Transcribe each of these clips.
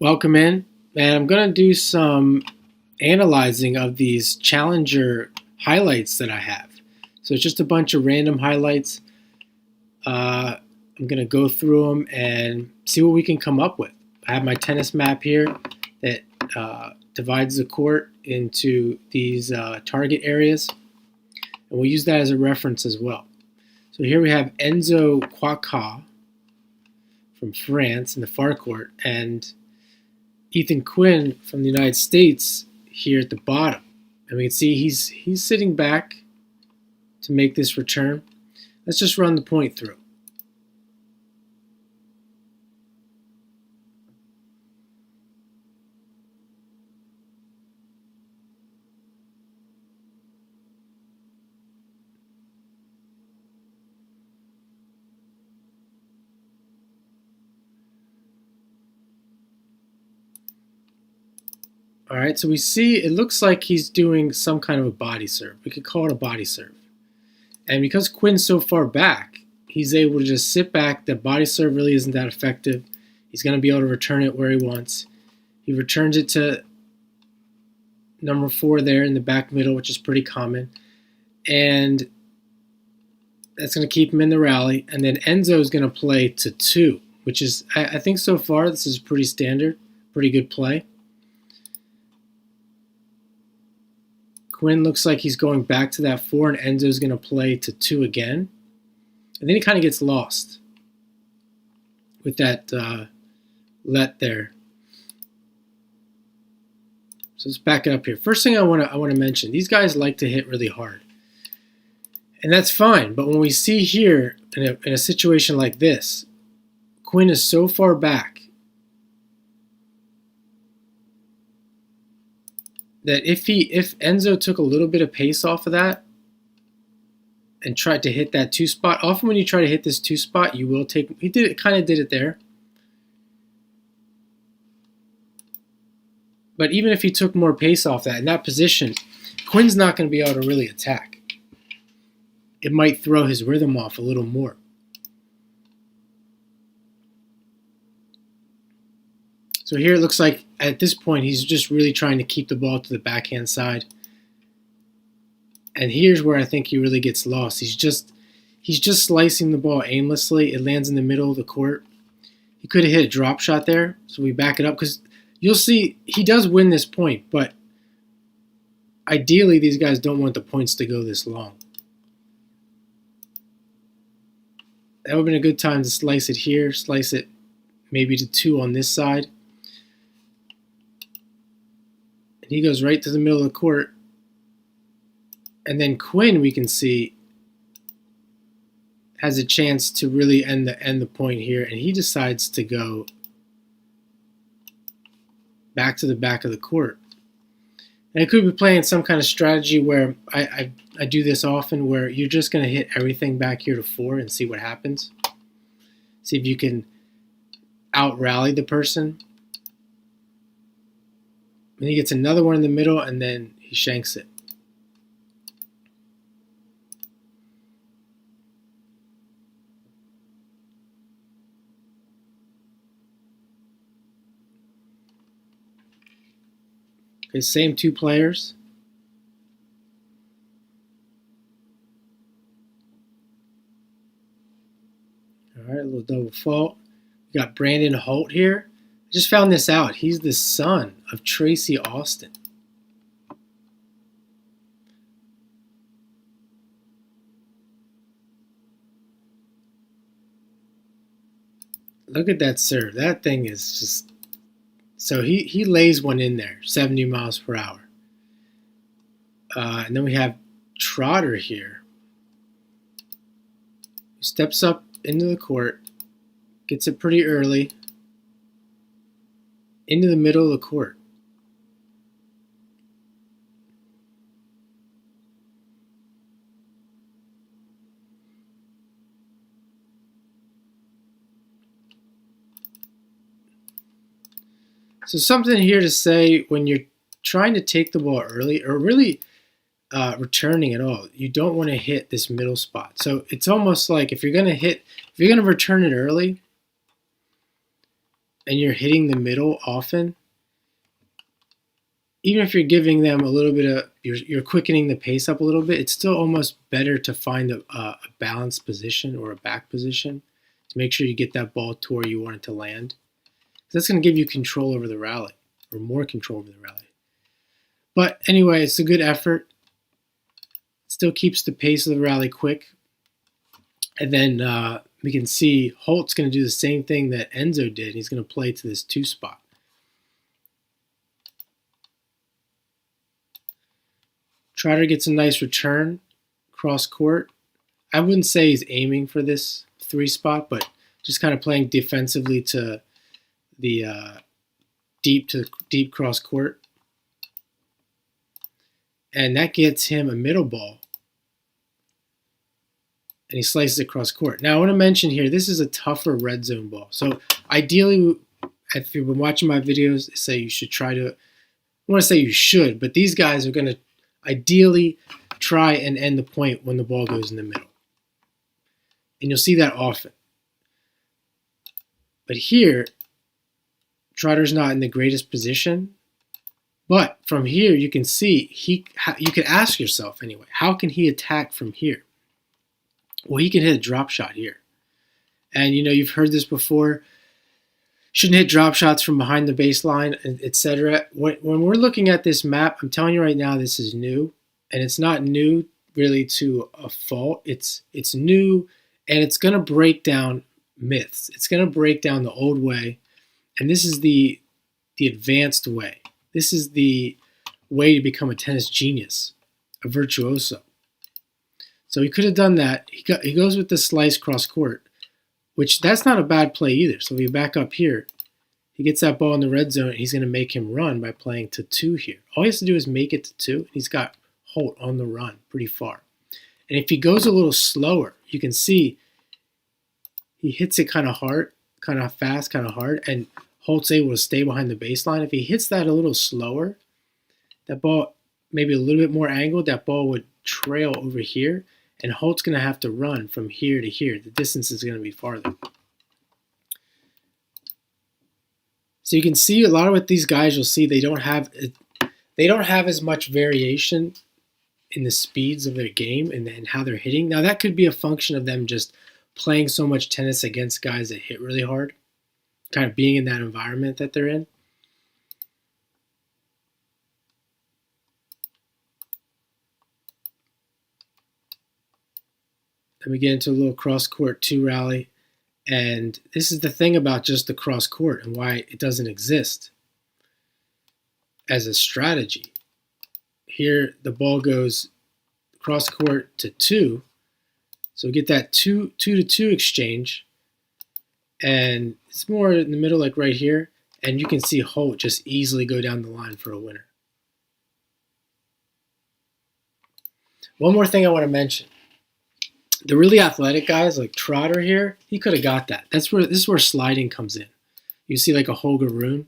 Welcome in, and I'm going to do some analyzing of these Challenger highlights that I have. So it's just a bunch of random highlights. I'm going to go through them and see what we can come up with. I have my tennis map here that divides the court into these target areas, and we'll use that as a reference as well. So here we have Enzo Quacca from France in the far court, and Ethan Quinn from the United States here at the bottom. And we can see he's sitting back to make this return. Let's just run the point through. All right, so we see it looks like he's doing some kind of a body serve. We could call it a body serve. And because Quinn's so far back, he's able to just sit back. The body serve really isn't that effective. He's going to be able to return it where he wants. He returns it to number 4 there in the back middle, which is pretty common. And that's going to keep him in the rally. And then Enzo is going to play to 2, which is, I think so far, this is pretty standard, pretty good play. Quinn looks like he's going back to that 4, and Enzo's going to play to 2 again. And then he kind of gets lost with that let there. So let's back it up here. First thing I want to mention, these guys like to hit really hard. And that's fine, but when we see here in a situation like this, Quinn is so far back that if Enzo took a little bit of pace off of that and tried to hit that 2 spot, often when you try to hit this 2 spot, you will take. He did it, kind of did it there. But even if he took more pace off that in that position, Quinn's not going to be able to really attack. It might throw his rhythm off a little more. So here it looks like at this point he's just really trying to keep the ball to the backhand side. And here's where I think he really gets lost. He's just slicing the ball aimlessly. It lands in the middle of the court. He could have hit a drop shot there. So we back it up because you'll see he does win this point, but ideally these guys don't want the points to go this long. That would have been a good time to slice it here, slice it maybe to 2 on this side. And he goes right to the middle of the court. And then Quinn, we can see, has a chance to really end the point here. And he decides to go back to the back of the court. And it could be playing some kind of strategy where I do this often, where you're just going to hit everything back here to 4 and see what happens. See if you can out-rally the person. And he gets another one in the middle, and then he shanks it. Okay, same 2 players. All right, a little double fault. We got Brandon Holt here. I just found this out. He's the son of Tracy Austin. Look at that serve. That thing is just... So he lays one in there, 70 miles per hour. And then we have Trotter here. He steps up into the court, gets it pretty early, into the middle of the court. So something here to say when you're trying to take the ball early, or really returning at all, you don't want to hit this middle spot. So it's almost like if you're going to return it early, and you're hitting the middle often, even if you're giving them a little bit of, you're quickening the pace up a little bit, it's still almost better to find a balanced position or a back position to make sure you get that ball to where you want it to land. That's going to give you control over the rally, or more control over the rally. But anyway, it's a good effort. Still keeps the pace of the rally quick. And then we can see Holt's going to do the same thing that Enzo did. He's going to play to this 2 spot. Trotter gets a nice return cross court. I wouldn't say he's aiming for this 3 spot, but just kind of playing defensively to the deep cross court. And that gets him a middle ball. And he slices it across court. Now I want to mention here, this is a tougher red zone ball. So ideally, if you've been watching my videos, they say you should try to, I want to say you should, but these guys are going to ideally try and end the point when the ball goes in the middle. And you'll see that often. But here, Trotter's not in the greatest position. But from here, you can see, you could ask yourself anyway, how can he attack from here? Well, he can hit a drop shot here. And you've heard this before. Shouldn't hit drop shots from behind the baseline, etc. When we're looking at this map, I'm telling you right now, this is new. And it's not new really to a fault. It's new, and it's going to break down myths. It's going to break down the old way. And this is the advanced way. This is the way to become a tennis genius, a virtuoso. So he could have done that. He goes with the slice cross court, which that's not a bad play either. So if you back up here, he gets that ball in the red zone, and he's going to make him run by playing to 2 here. All he has to do is make it to 2, and he's got Holt on the run pretty far. And if he goes a little slower, you can see he hits it kind of hard, kind of fast, kind of hard, and Holt's able to stay behind the baseline. If he hits that a little slower, that ball maybe a little bit more angled, that ball would trail over here, and Holt's going to have to run from here to here. The distance is going to be farther. So you can see a lot of what these guys, you'll see they don't have as much variation in the speeds of their game and how they're hitting. Now that could be a function of them just playing so much tennis against guys that hit really hard, kind of being in that environment that they're in. Then we get into a little cross-court 2 rally. And this is the thing about just the cross-court and why it doesn't exist as a strategy. Here, the ball goes cross-court to 2. So we get that 2-to-2 exchange. And it's more in the middle, like right here. And you can see Holt just easily go down the line for a winner. One more thing I want to mention. The really athletic guys like Trotter here, he could have got that. This is where sliding comes in. You see like a Holger Rune.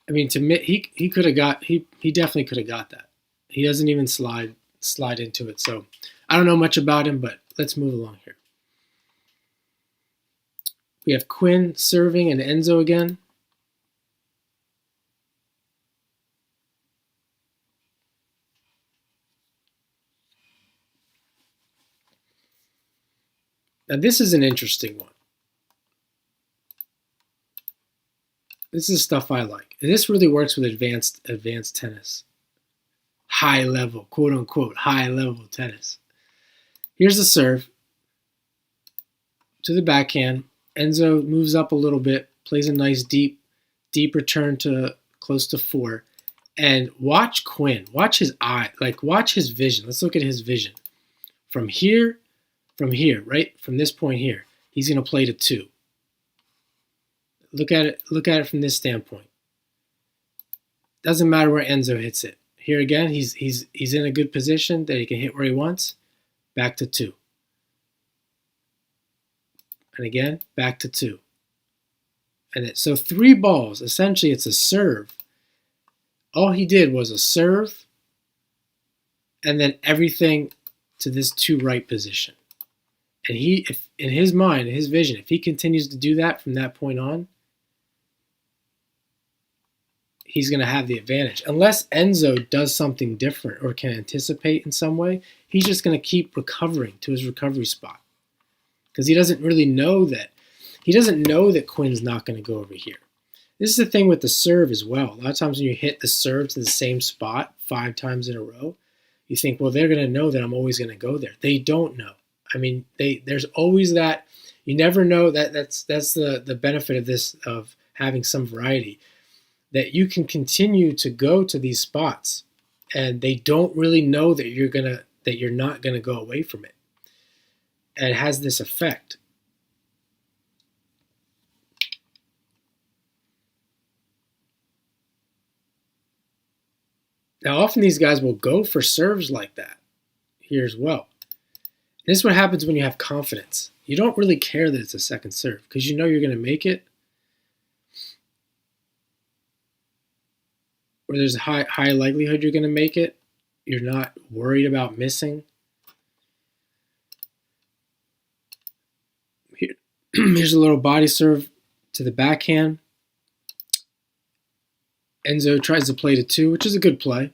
I mean, to me, he could have got he definitely could have got that. He doesn't even slide into it. So I don't know much about him, but let's move along here. We have Quinn serving and Enzo again. Now this is an interesting one. This is stuff I like. And this really works with advanced tennis. High level, quote unquote, high level tennis. Here's the serve to the backhand. Enzo moves up a little bit, plays a nice deep return to close to 4. And watch Quinn. Watch his eye. Watch his vision. Let's look at his vision. From here, right? From this point here, he's going to play to 2. Look at it from this standpoint. Doesn't matter where Enzo hits it. Here again, he's in a good position that he can hit where he wants. Back to 2. And again, back to 2. And so 3 balls. Essentially, it's a serve. All he did was a serve, and then everything to this 2 right position. And if in his mind, in his vision, if he continues to do that from that point on, he's going to have the advantage. Unless Enzo does something different or can anticipate in some way, he's just going to keep recovering to his recovery spot because he doesn't really know that. He doesn't know that Quinn's not going to go over here. This is the thing with the serve as well. A lot of times when you hit the serve to the same spot 5 times in a row, you think, well, they're going to know that I'm always going to go there. They don't know. I mean, there's always that. You never know. That's the benefit of this, of having some variety, that you can continue to go to these spots and they don't really know that you're not gonna go away from it. And it has this effect. Now, often these guys will go for serves like that here as well. This is what happens when you have confidence. You don't really care that it's a second serve because you know you're going to make it, or there's a high likelihood you're going to make it. You're not worried about missing. Here's a little body serve to the backhand. Enzo tries to play to 2, which is a good play.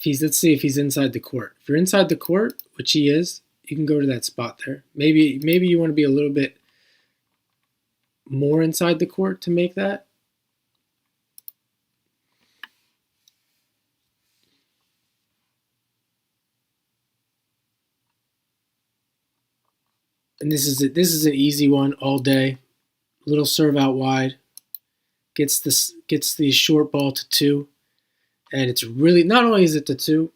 Let's see if he's inside the court. If you're inside the court, which he is, you can go to that spot there. Maybe you want to be a little bit more inside the court to make that. And this is an easy one all day. Little serve out wide. Gets the short ball to 2. And it's really, not only is it to 2,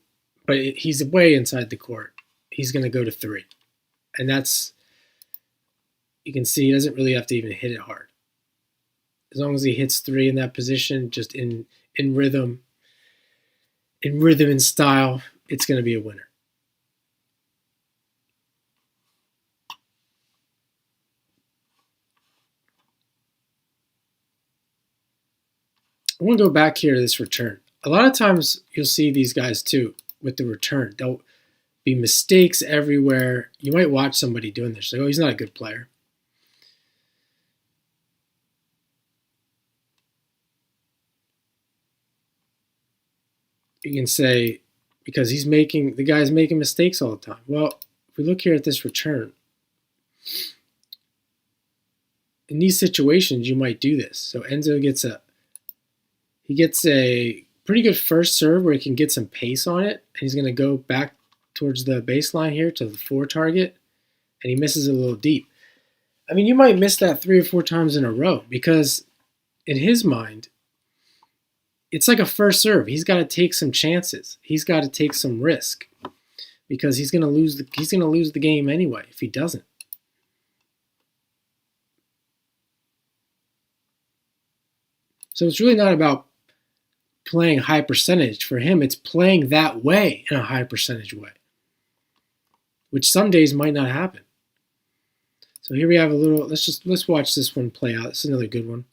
but he's way inside the court. He's going to go to 3. And that's, you can see he doesn't really have to even hit it hard. As long as he hits 3 in that position, just in rhythm, and style, it's going to be a winner. I want to go back here to this return. A lot of times you'll see these guys too with the return. There'll be mistakes everywhere. You might watch somebody doing this. Like, oh, he's not a good player. You can say, because the guy's making mistakes all the time. Well, if we look here at this return, in these situations, you might do this. So Enzo gets a pretty good first serve where he can get some pace on it. And he's going to go back towards the baseline here to the 4 target. And he misses a little deep. I mean, you might miss that 3 or 4 times in a row because in his mind, it's like a first serve. He's got to take some chances. He's got to take some risk because he's going to lose the game anyway if he doesn't. So it's really not about playing high percentage. For him, it's playing that way in a high percentage way, which some days might not happen. So here we have a little, let's watch this one play out. This is another good one.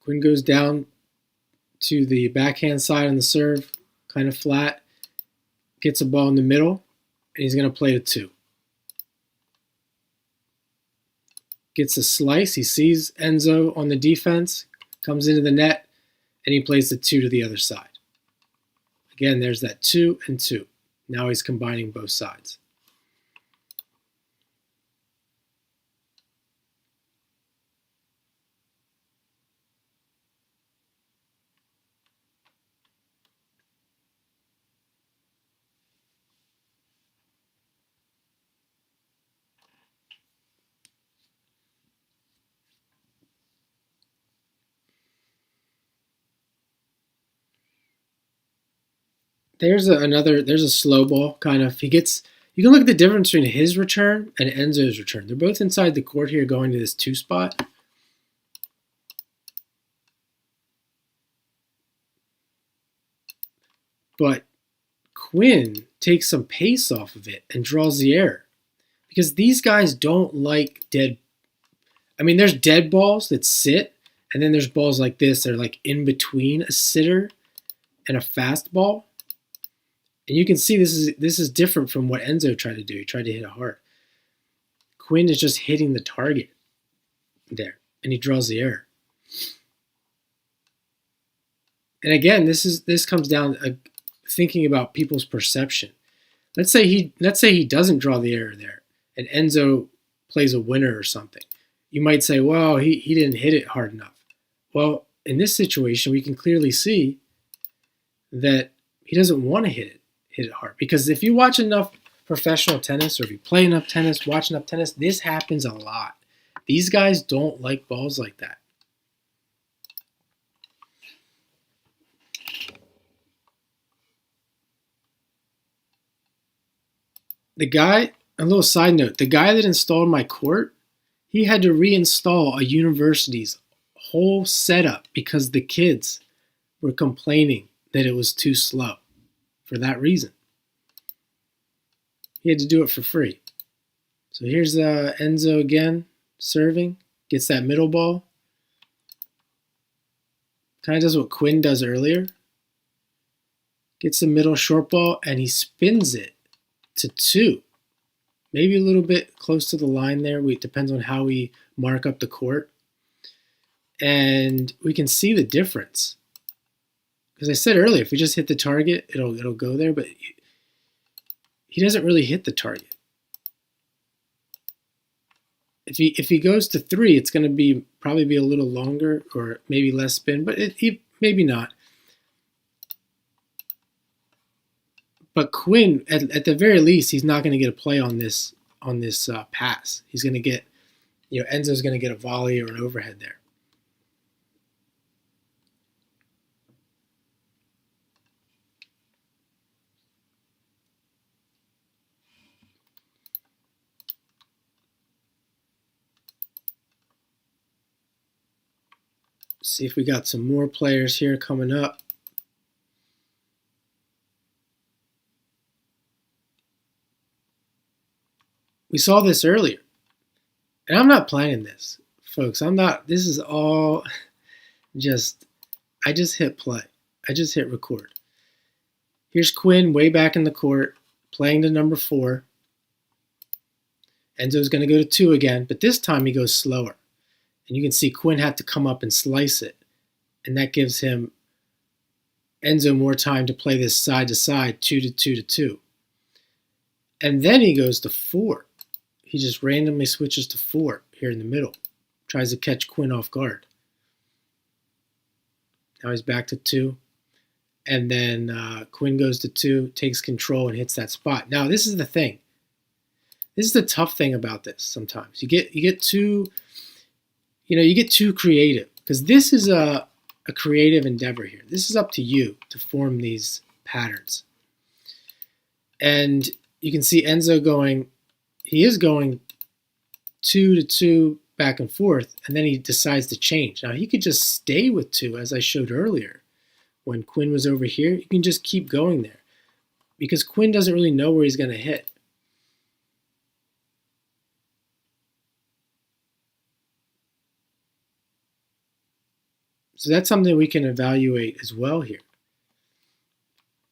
Quinn goes down to the backhand side on the serve, kind of flat, gets a ball in the middle, and he's going to play to 2. Gets a slice. He sees Enzo on the defense, comes into the net, and he plays the 2 to the other side. Again, there's that 2 and 2. Now he's combining both sides. There's a slow ball kind of. You can look at the difference between his return and Enzo's return. They're both inside the court here going to this 2 spot. But Quinn takes some pace off of it and draws the error. Because these guys don't like dead. I mean, there's dead balls that sit, and then there's balls like this that are like in between a sitter and a fastball. And you can see this is different from what Enzo tried to do. He tried to hit it hard. Quinn is just hitting the target there, and he draws the error. And again, this comes down to thinking about people's perception. Let's say he doesn't draw the error there, and Enzo plays a winner or something. You might say, well, he didn't hit it hard enough. Well, in this situation, we can clearly see that he doesn't want to hit it hard. Because if you watch enough professional tennis, or if you play enough tennis, watch enough tennis, this happens a lot. These guys don't like balls like that. A little side note, the guy that installed my court, he had to reinstall a university's whole setup because the kids were complaining that it was too slow for that reason. He had to do it for free. So here's Enzo again, serving, gets that middle ball. Kind of does what Quinn does earlier. Gets the middle short ball, and he spins it to 2. Maybe a little bit close to the line there. It depends on how we mark up the court. And we can see the difference. Because I said earlier, if we just hit the target, it'll go there, but he doesn't really hit the target. If he goes to 3, it's going to probably be a little longer, or maybe less spin, but maybe not. But Quinn, at the very least, he's not going to get a play on this pass. He's going to get, Enzo's going to get a volley or an overhead there. See if we got some more players here coming up. We saw this earlier. And I'm not planning this, folks. This is all I just hit play. I just hit record. Here's Quinn way back in the court, playing to number 4. Enzo's going to go to 2 again, but this time he goes slower. And you can see Quinn had to come up and slice it. And that gives Enzo more time to play this side to side, 2 to 2 to 2. And then he goes to 4. He just randomly switches to 4 here in the middle. Tries to catch Quinn off guard. Now he's back to 2. And then Quinn goes to 2, takes control, and hits that spot. Now, this is the thing. This is the tough thing about this sometimes. You get too creative. Because this is a creative endeavor here. This is up to you to form these patterns. And you can see Enzo going 2 to 2 back and forth, and then he decides to change. Now, he could just stay with 2, as I showed earlier. When Quinn was over here, you can just keep going there because Quinn doesn't really know where he's going to hit. So that's something we can evaluate as well here.